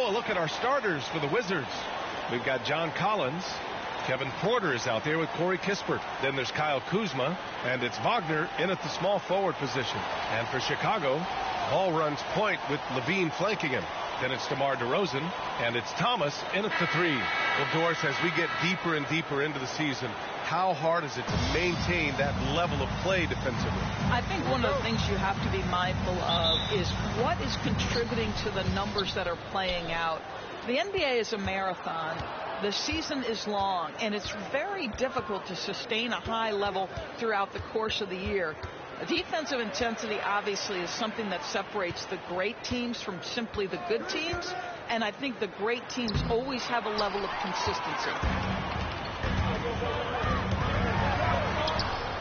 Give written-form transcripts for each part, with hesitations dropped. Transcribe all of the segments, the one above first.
Oh, a look at our starters for the Wizards. We've got John Collins. Kevin Porter is out there with Corey Kispert. Then there's Kyle Kuzma, and it's Wagner in at the small forward position. And for Chicago, ball runs point with Levine flanking him. Then it's DeMar DeRozan, and it's Thomas in at the 3. Well, Doris, as we get deeper and deeper into the season, how hard is it to maintain that level of play defensively? I think one of the things you have to be mindful of is what is contributing to the numbers that are playing out. The NBA is a marathon. The season is long, and it's very difficult to sustain a high level throughout the course of the year. Defensive intensity obviously is something that separates the great teams from simply the good teams, and I think the great teams always have a level of consistency.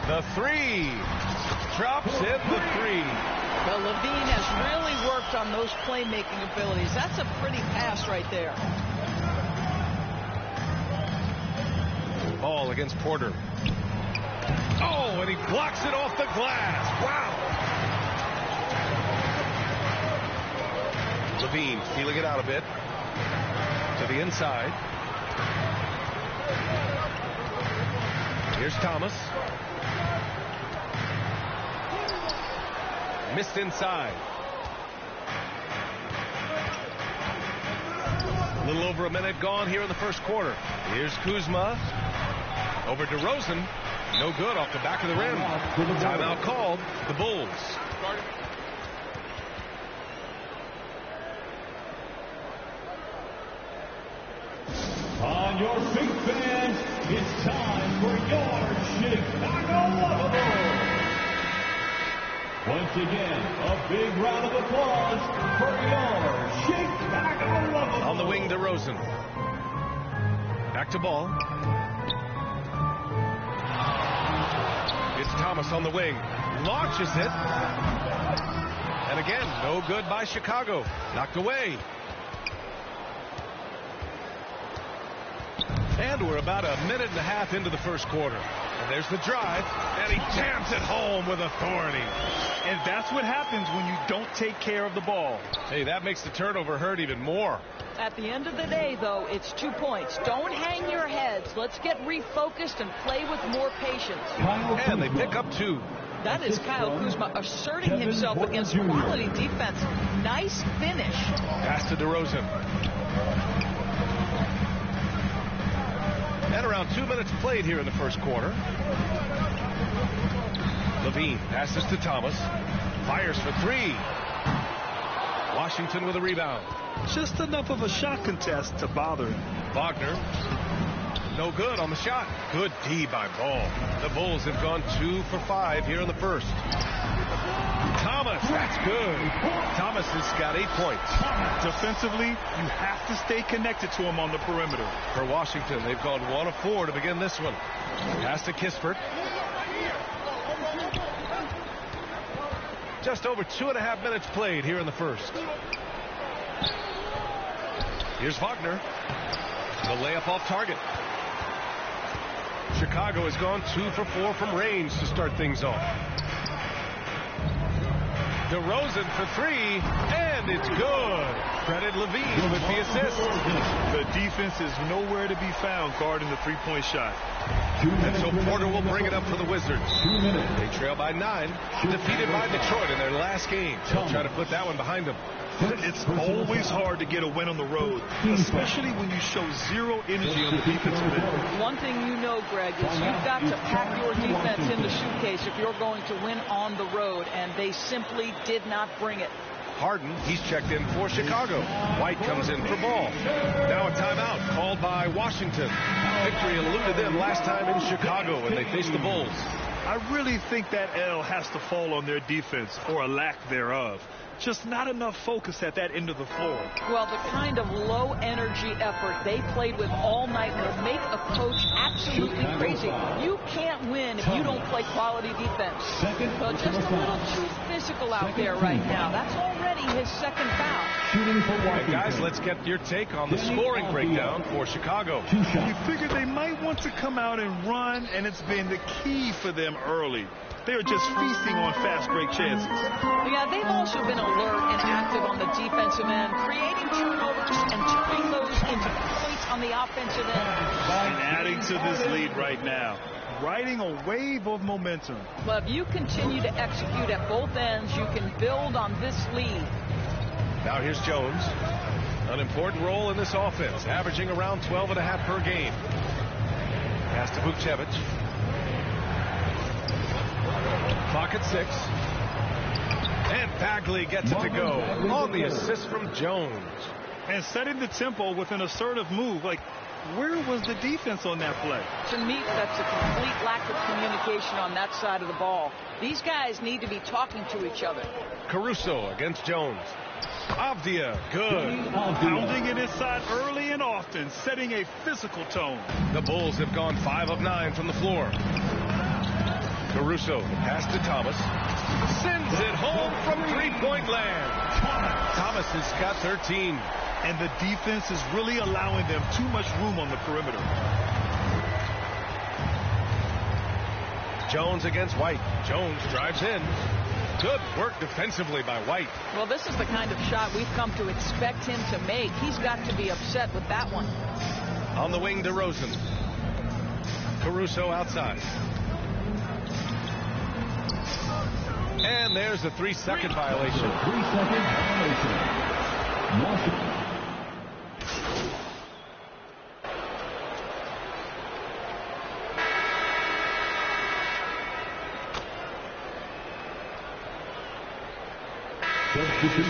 The 3 drops in the 3. Well, Levine has really worked on those playmaking abilities. That's a pretty pass right there. Ball against Porter. Oh, and he blocks it off the glass. Wow. Levine feeling it out a bit. To the inside. Here's Thomas. Missed inside. A little over a minute gone here in the first quarter. Here's Kuzma. Over DeRozan. No good off the back of the rim. Timeout called. The Bulls. On your feet, fans, it's time for your Chicago Bulls. Once again, a big round of applause for your Chicago Bulls. On the wing, DeRozan. Back to ball. It's Thomas on the wing. Launches it. And again, no good by Chicago. Knocked away. And we're about a minute and a half into the first quarter. And there's the drive. And he jams it home with authority. And that's what happens when you don't take care of the ball. Hey, that makes the turnover hurt even more. At the end of the day, though, it's 2 points. Don't hang your heads. Let's get refocused and play with more patience. And they pick up 2. That is Kyle Kuzma asserting himself against quality defense. Nice finish. Pass to DeRozan. And around 2 minutes played here in the first quarter. Levine passes to Thomas. Fires for 3. Washington with a rebound. Just enough of a shot contest to bother him. Wagner. No good on the shot. Good D by Ball. The Bulls have gone 2 for 5 here in the first. Thomas, that's good. Thomas has got 8 points. Defensively, you have to stay connected to him on the perimeter. For Washington, they've gone 1 of 4 to begin this one. Pass to Kispert. Just over 2.5 minutes played here in the first. Here's Wagner. The layup off target. Chicago has gone 2 for 4 from range to start things off. DeRozan for 3, and it's good. Credit Levine with the assist. The defense is nowhere to be found guarding the three-point shot. And so Porter will bring it up for the Wizards. They trail by 9, defeated by Detroit in their last game. They'll try to put that one behind them. It's always hard to get a win on the road, especially when you show zero energy on the defensive end. One thing you know, Greg, is you've got to pack your defense in the suitcase if you're going to win on the road, and they simply did not bring it. Harden, he's checked in for Chicago. White comes in for Ball. Now a timeout called by Washington. Victory eluded them last time in Chicago when they faced the Bulls. I really think that L has to fall on their defense, or a lack thereof. Just not enough focus at that end of the floor. Well, the kind of low-energy effort they played with all night will make a coach absolutely crazy. You can't win if you don't play quality defense. But just a little too physical out there right now. That's already his second foul. Hey guys, let's get your take on the scoring breakdown for Chicago. You figure they might want to come out and run, and it's been the key for them early. They are just feasting on fast break chances. Yeah, they've also been alert and active on the defensive end, creating turnovers and turning those into points on the offensive end. And adding to this lead right now, riding a wave of momentum. Well, if you continue to execute at both ends, you can build on this lead. Now here's Jones. An important role in this offense, averaging around 12.5 per game. Pass to Vukcevic. Clock at 6. And Bagley gets it to go on the assist from Jones. And setting the tempo with an assertive move. Like, where was the defense on that play? To me, that's a complete lack of communication on that side of the ball. These guys need to be talking to each other. Caruso against Jones. Avdia, good. Pounding it inside early and often, setting a physical tone. The Bulls have gone 5 of 9 from the floor. Caruso, the pass to Thomas. Sends it home from three-point land. Thomas has got 13. And the defense is really allowing them too much room on the perimeter. Jones against White. Jones drives in. Good work defensively by White. Well, this is the kind of shot we've come to expect him to make. He's got to be upset with that one. On the wing, DeRozan. Caruso outside. And there's a 3-second violation. 3-second violation. Washington.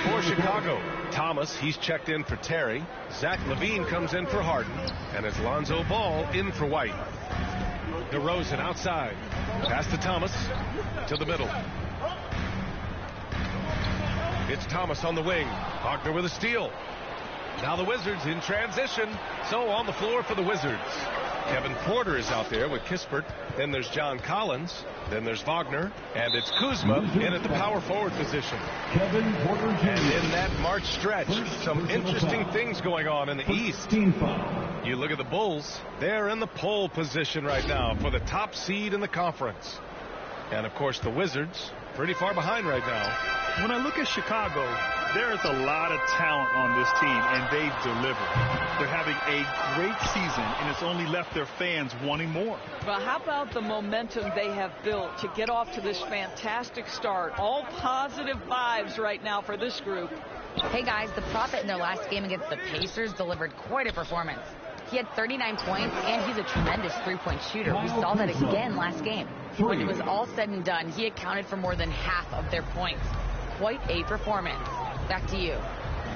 For Chicago, Thomas, he's checked in for Terry. Zach LaVine comes in for Harden. And it's Lonzo Ball in for White. DeRozan outside. Pass to Thomas. To the middle. It's Thomas on the wing. Wagner with a steal. Now the Wizards in transition. So on the floor for the Wizards. Kevin Porter is out there with Kispert. Then there's John Collins. Then there's Wagner. And it's Kuzma in at the power forward position. Kevin Porter Jr. And in that March stretch, some interesting things going on in the East. You look at the Bulls. They're in the pole position right now for the top seed in the conference. And, of course, the Wizards pretty far behind right now. When I look at Chicago, there is a lot of talent on this team, and they've delivered. They're having a great season, and it's only left their fans wanting more. Well, how about the momentum they have built to get off to this fantastic start? All positive vibes right now for this group. Hey, guys, the Prophet in their last game against the Pacers delivered quite a performance. He had 39 points, and he's a tremendous three-point shooter. We saw that again last game. When it was all said and done, he accounted for more than half of their points. Quite a performance. Back to you.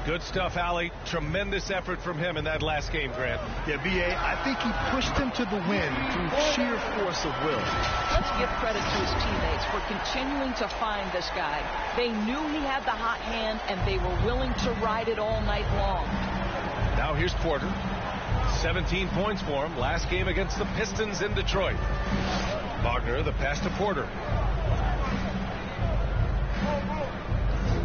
Good stuff, Allie. Tremendous effort from him in that last game, Grant. Yeah, B.A., I think he pushed them to the win through sheer force of will. Let's give credit to his teammates for continuing to find this guy. They knew he had the hot hand, and they were willing to ride it all night long. Now here's Porter. 17 points for him. Last game against the Pistons in Detroit. Wagner, the pass to Porter.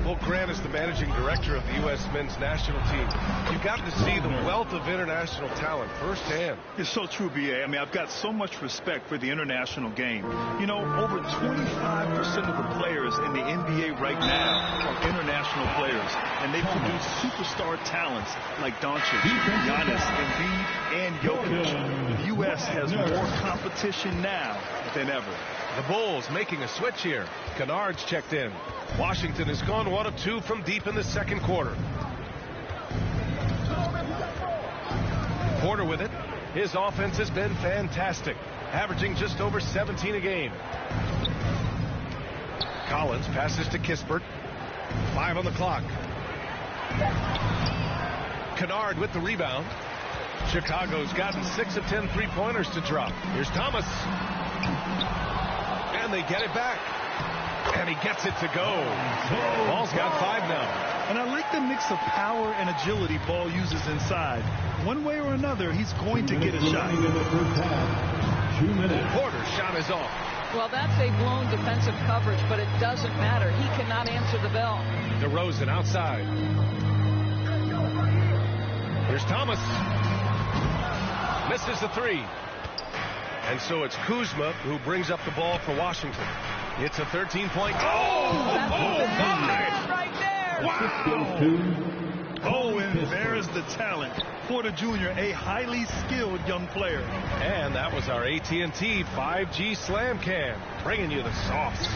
Well, Grant is the managing director of the U.S. men's national team. You've got to see the wealth of international talent firsthand. It's so true, B.A. I mean, I've got so much respect for the international game. You know, over 25% of the players in the NBA right now are international players, and they produce superstar talents like Doncic, Giannis, Embiid, and Jokic. The U.S. has more competition now than ever. The Bulls making a switch here. Kennard's checked in. Washington has gone 1 of 2 from deep in the second quarter. Porter with it. His offense has been fantastic, averaging just over 17 a game. Collins passes to Kispert. 5 on the clock. Kennard with the rebound. Chicago's gotten 6 of 10 three-pointers to drop. Here's Thomas. And they get it back. And he gets it to go. Ball's got 5 now. And I like the mix of power and agility Ball uses inside. One way or another, he's going to get a shot. 2 minutes. Porter's shot is off. Well, that's a blown defensive coverage, but it doesn't matter. He cannot answer the bell. DeRozan outside. Here's Thomas. Misses the 3. And so it's Kuzma who brings up the ball for Washington. It's a 13-point. Right there. Wow. Oh, and there's the talent. Porter Jr., a highly skilled young player. And that was our AT&T 5G Slam Cam, bringing you the sauce.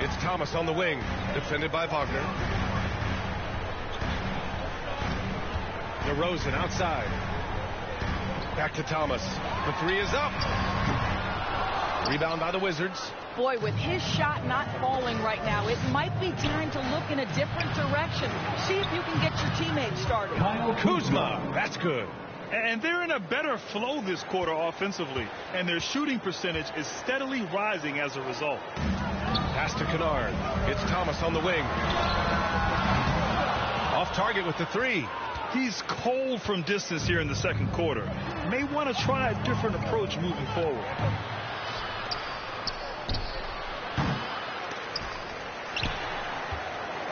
It's Thomas on the wing, defended by Wagner. DeRozan outside. Back to Thomas. The three is up. Rebound by the Wizards. Boy, with his shot not falling right now, it might be time to look in a different direction. See if you can get your teammates started. Kuzma, that's good. And they're in a better flow this quarter offensively, and their shooting percentage is steadily rising as a result. Pass to Kennard. It's Thomas on the wing. Off target with the three. He's cold from distance here in the second quarter. May want to try a different approach moving forward.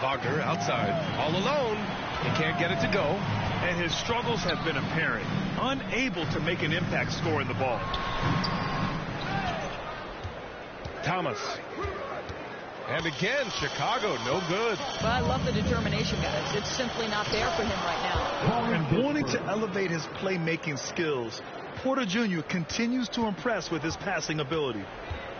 Wagner outside, all alone. He can't get it to go. And his struggles have been apparent. Unable to make an impact scoring the ball. Thomas. And again, Chicago, no good. But I love the determination, guys. It's simply not there for him right now. And wanting to elevate his playmaking skills, Porter Jr. continues to impress with his passing ability.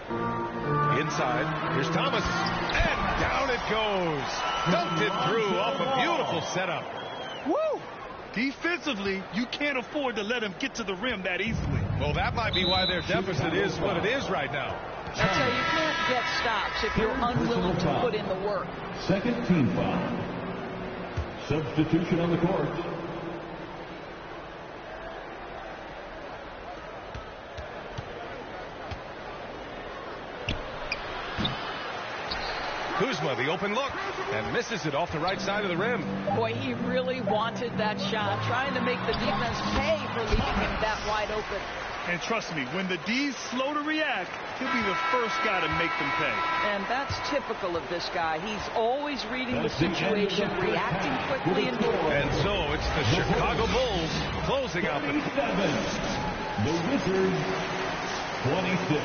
Inside, here's Thomas, and down it goes. Dunked it through off a beautiful setup. Woo! Defensively, you can't afford to let him get to the rim that easily. Well, that might be why their deficit is what it is right now. That's how you can't get stops if you're unwilling to put in the work. Second team foul. Substitution on the court. Kuzma, the open look, and misses it off the right side of the rim. Boy, he really wanted that shot, trying to make the defense pay for leaving him that wide open. And trust me, when the D's slow to react, he'll be the first guy to make them pay. And that's typical of this guy. He's always reading the situation, reacting quickly and moving. And so it's the Chicago Bulls closing out the... The Wizards, 26.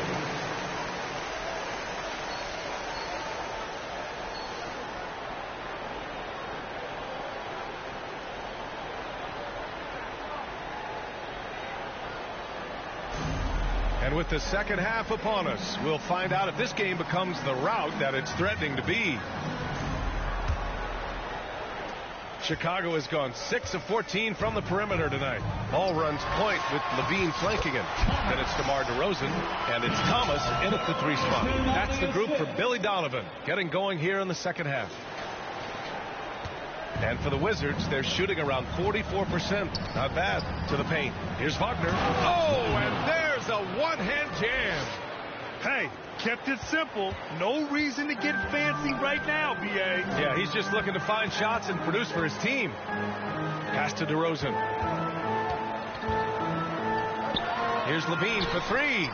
And with the second half upon us, we'll find out if this game becomes the rout that it's threatening to be. Chicago has gone 6 of 14 from the perimeter tonight. Ball runs point with Levine flanking him. Then it's DeMar DeRozan, and it's Thomas in at the three spot. That's the group for Billy Donovan, getting going here in the second half. And for the Wizards, they're shooting around 44%. Not bad. To the paint. Here's Wagner. Oh, and there's a one-hand jam. Hey, kept it simple. No reason to get fancy right now, B.A. Yeah, he's just looking to find shots and produce for his team. Pass to DeRozan. Here's Levine for three.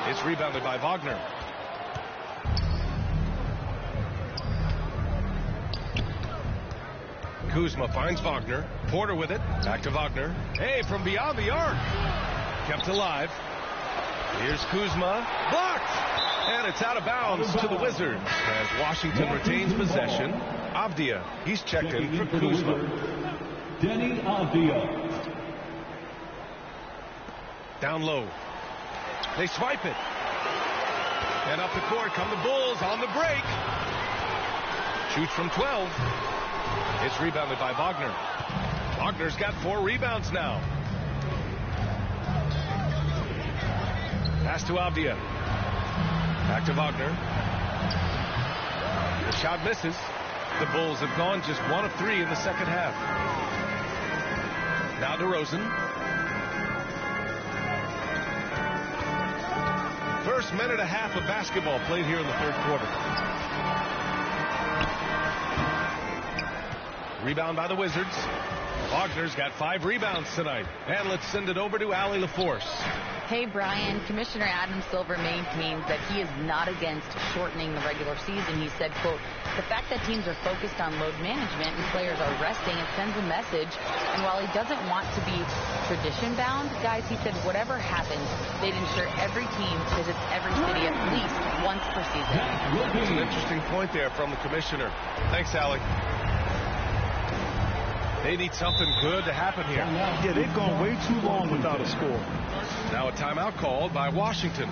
It's rebounded by Wagner. Kuzma finds Wagner. Porter with it. Back to Wagner. Hey, from beyond the arc. Kept alive. Here's Kuzma. Blocked! And it's out of bounds to the Wizards as Washington retains possession. Avdia, he's checked in for Kuzma. Denny Avdia. Down low. They swipe it. And up the court come the Bulls on the break. Shoots from 12. It's rebounded by Wagner. Wagner's got 4 rebounds now. Pass to Avdia. Back to Wagner. The shot misses. The Bulls have gone just 1 of 3 in the second half. Now DeRozan. First minute and a half of basketball played here in the third quarter. Rebound by the Wizards. Wagner's got 5 rebounds tonight. And let's send it over to Allie LaForce. Hey, Brian, Commissioner Adam Silver maintains that he is not against shortening the regular season. He said, quote, the fact that teams are focused on load management and players are resting, it sends a message. And while he doesn't want to be tradition-bound, guys, he said whatever happens, they'd ensure every team visits every city at least once per season. It's an interesting point there from the commissioner. Thanks, Alec. They need something good to happen here. Yeah, they've gone way too long without a score. Now a timeout called by Washington.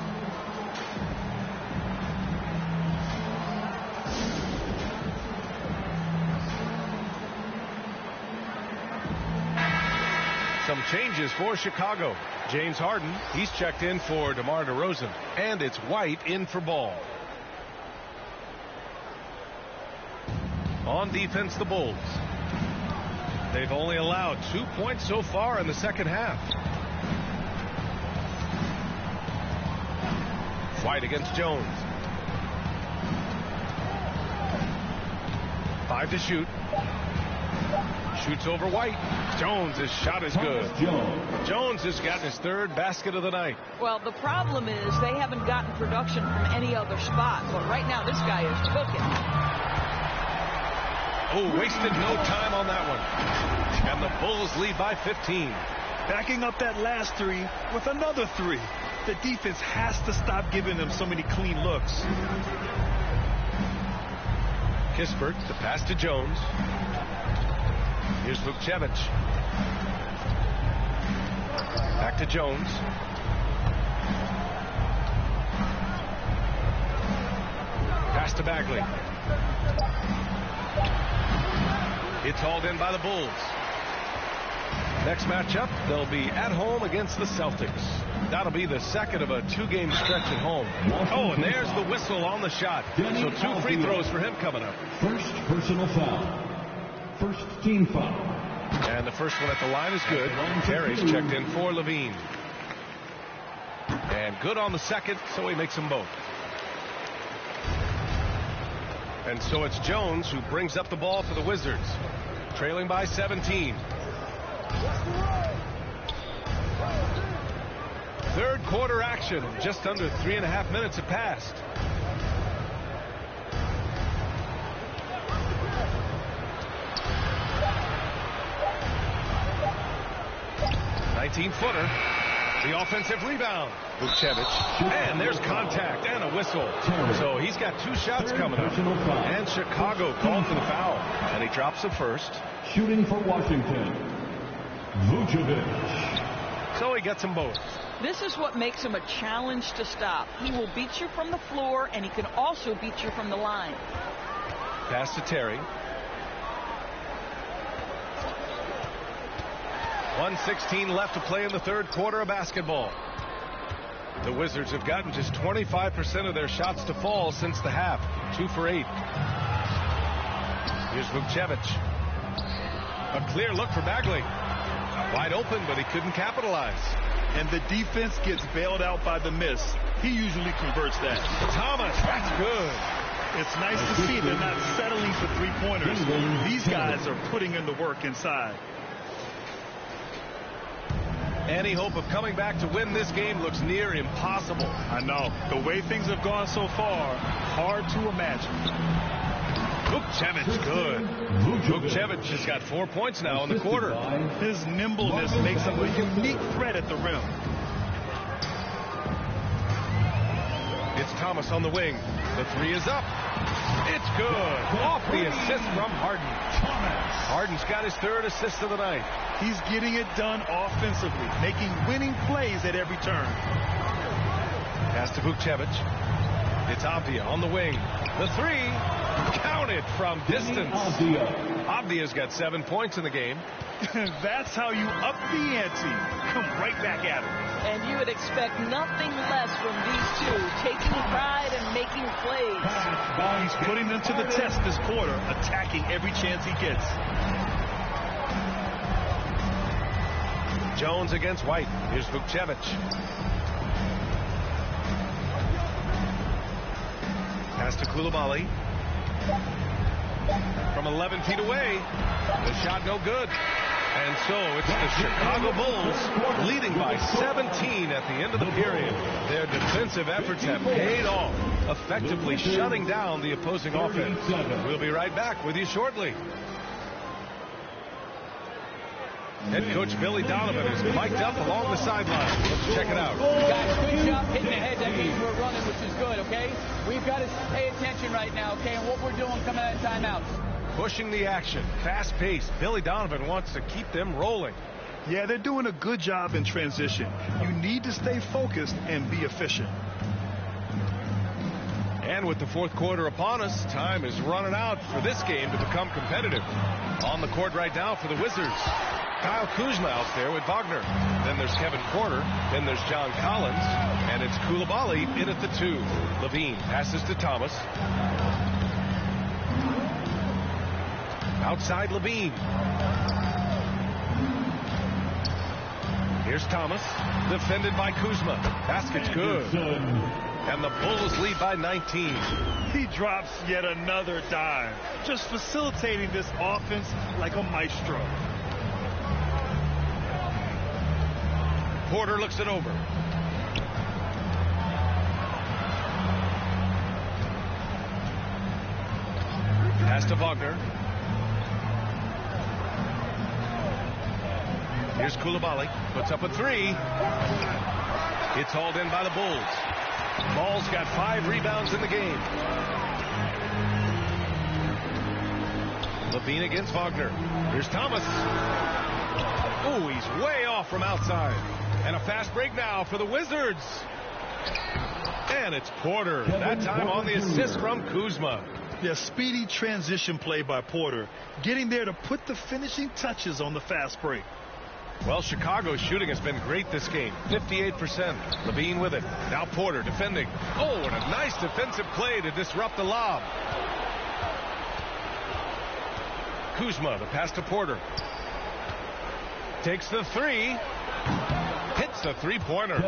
Some changes for Chicago. James Harden, he's checked in for DeMar DeRozan. And it's White in for Ball. On defense, the Bulls. They've only allowed 2 points so far in the second half. White against Jones. 5 to shoot. Shoots over White. Jones' shot is good. Jones has gotten his third basket of the night. Well, the problem is they haven't gotten production from any other spot. But right now, this guy is cooking. Oh, wasted no time on that one. And the Bulls lead by 15. Backing up that last three with another three. The defense has to stop giving them so many clean looks. Kispert, the pass to Jones. Here's Vukcevic. Back to Jones. Pass to Bagley. It's hauled in by the Bulls. Next matchup, they'll be at home against the Celtics. That'll be the second of a 2-game stretch at home. Oh, and there's the whistle on the shot. So 2 free throws for him coming up. First personal foul. First team foul. And the first one at the line is good. Terry's checked in for Levine. And good on the second, so he makes them both. And so it's Jones who brings up the ball for the Wizards. Trailing by 17. Third quarter action. Just under 3.5 minutes have passed. Footer. The offensive rebound. Vukcevic. And there's contact and a whistle. So he's got 2 shots coming up. And Chicago called for the foul. And he drops the first. Shooting for Washington. Vucevic. So he gets them both. This is what makes him a challenge to stop. He will beat you from the floor, and he can also beat you from the line. Pass to Terry. 1:16 left to play in the third quarter of basketball. The Wizards have gotten just 25% of their shots to fall since the half. 2 for 8. Here's Vukcevic. A clear look for Bagley. Wide open, but he couldn't capitalize. And the defense gets bailed out by the miss. He usually converts that. Thomas, that's good. It's nice to see they're not settling for 3-pointers. These guys are putting in the work inside. Any hope of coming back to win this game looks near impossible. I know. The way things have gone so far, hard to imagine. Vukcevic, good. Vukcevic has got 4 points now in the quarter. His nimbleness makes him a unique threat at the rim. It's Thomas on the wing. The 3 is up. It's good. Off the assist from Harden. Harden's got his 3rd assist of the night. He's getting it done offensively, making winning plays at every turn. Pass to Vukcevic. It's Avdia on the wing. The 3 counted from distance. Avdia's got 7 points in the game. That's how you up the ante. Come right back at him. And you would expect nothing less from these two, taking pride and making plays. He's putting them to the test this quarter, attacking every chance he gets. Jones against White. Here's Vukcevic. Pass to Coulibaly. From 11 feet away. The shot no good. And so it's the Chicago Bulls leading by 17 at the end of the period. Their defensive efforts have paid off, effectively shutting down the opposing offense. We'll be right back with you shortly. Head coach Billy Donovan is mic'd up along the sideline. Let's check it out. Guys, good job hitting the head. That means we're running, which is good, okay? We've got to pay attention right now, okay, and what we're doing coming out of timeouts. Pushing the action, fast pace. Billy Donovan wants to keep them rolling. Yeah, they're doing a good job in transition. You need to stay focused and be efficient. And with the fourth quarter upon us, time is running out for this game to become competitive. On the court right now for the Wizards, Kyle Kuzma out there with Wagner. Then there's Kevin Porter. Then there's John Collins. And it's Coulibaly in at the 2. Levine passes to Thomas. Outside Levine. Here's Thomas. Defended by Kuzma. Basket's good. And the Bulls lead by 19. He drops yet another dime. Just facilitating this offense like a maestro. Porter looks it over. Pass to Wagner. Here's Coulibaly. Puts up a 3. It's hauled in by the Bulls. Ball's got 5 rebounds in the game. Levine against Wagner. Here's Thomas. Oh, he's way off from outside. And a fast break now for the Wizards. And it's Porter. That time on the assist from Kuzma. Yeah, speedy transition play by Porter. Getting there to put the finishing touches on the fast break. Well, Chicago's shooting has been great this game. 58%. Levine with it. Now Porter defending. Oh, and a nice defensive play to disrupt the lob. Kuzma, the pass to Porter. Takes the 3. Hits the 3-pointer.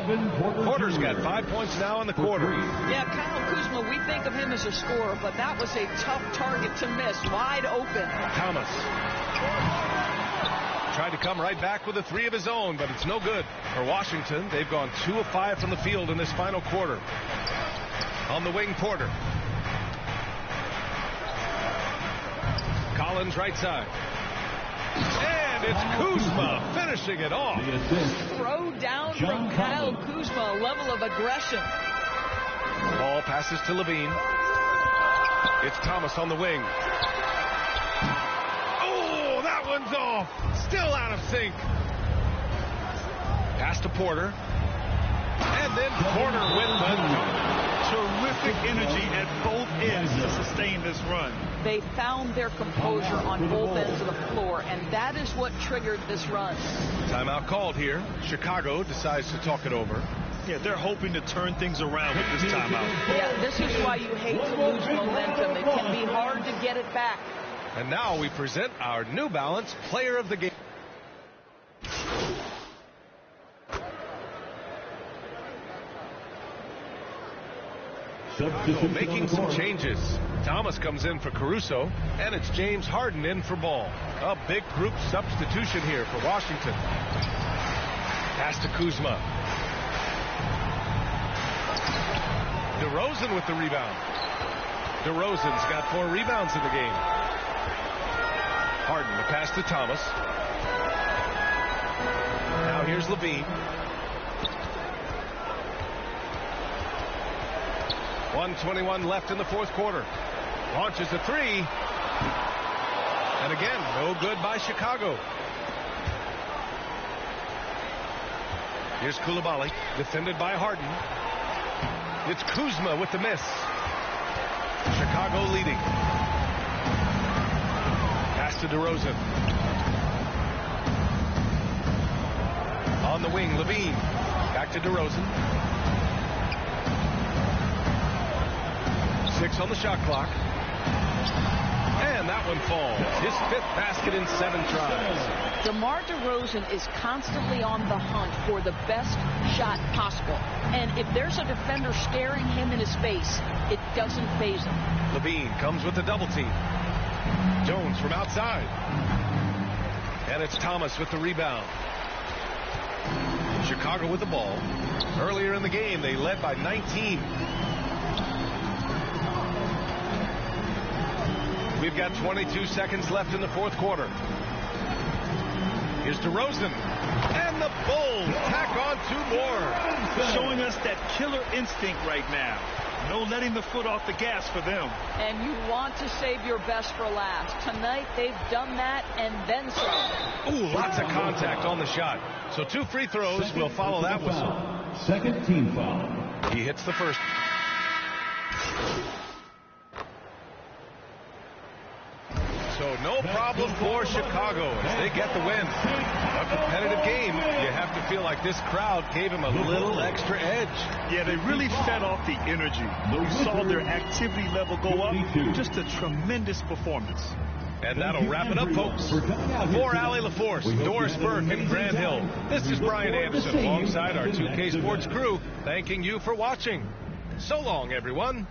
Porter's got 5 points now in the quarter. Yeah, Kyle Kuzma, we think of him as a scorer, but that was a tough target to miss. Wide open. Thomas. Tried to come right back with a 3 of his own, but it's no good. For Washington, they've gone 2 of 5 from the field in this final quarter. On the wing, Porter. Collins right side. And it's Kuzma finishing it off. Throw down from Kyle Kuzma, a level of aggression. Ball passes to Levine. It's Thomas on the wing. Oh, that one's off. Still out of sync. Pass to Porter. And then Porter with the terrific energy at both ends to sustain this run. They found their composure on both ends of the floor, and that is what triggered this run. Timeout called here. Chicago decides to talk it over. Yeah, they're hoping to turn things around with this timeout. Yeah, this is why you hate to lose momentum. It can be hard to get it back. And now we present our New Balance Player of the Game. Making some changes. Thomas comes in for Caruso, and it's James Harden in for Ball. A big group substitution here for Washington. Pass to Kuzma. DeRozan with the rebound. DeRozan's got 4 rebounds in the game. Harden, the pass to Thomas. Now here's Levine. 1:21 left in the fourth quarter. Launches a 3. And again, no good by Chicago. Here's Coulibaly, defended by Harden. It's Kuzma with the miss. Chicago leading. Pass to DeRozan. On the wing, Levine. Back to DeRozan. 6 on the shot clock. And that one falls. His 5th basket in 7 tries. DeMar DeRozan is constantly on the hunt for the best shot possible. And if there's a defender staring him in his face, it doesn't faze him. Levine comes with the double team. Jones from outside. And it's Thomas with the rebound. Chicago with the ball. Earlier in the game, they led by 19. We've got 22 seconds left in the fourth quarter. Here's DeRozan. And the Bulls tack on 2 more. Showing us that killer instinct right now. No letting the foot off the gas for them. And you want to save your best for last. Tonight, they've done that and then some. Ooh, lots of contact on the shot. So 2 free throws will follow that whistle. Second team foul. He hits the first. So no problem for Chicago as they get the win. A competitive game. You have to feel like this crowd gave him a little extra edge. Yeah, they really fed off the energy. You saw their activity level go up. Just a tremendous performance. And that'll wrap it up, folks. For Allie LaForce, Doris Burke, and Grant Hill, this is Brian Anderson alongside our 2K Sports crew, thanking you for watching. So long, everyone.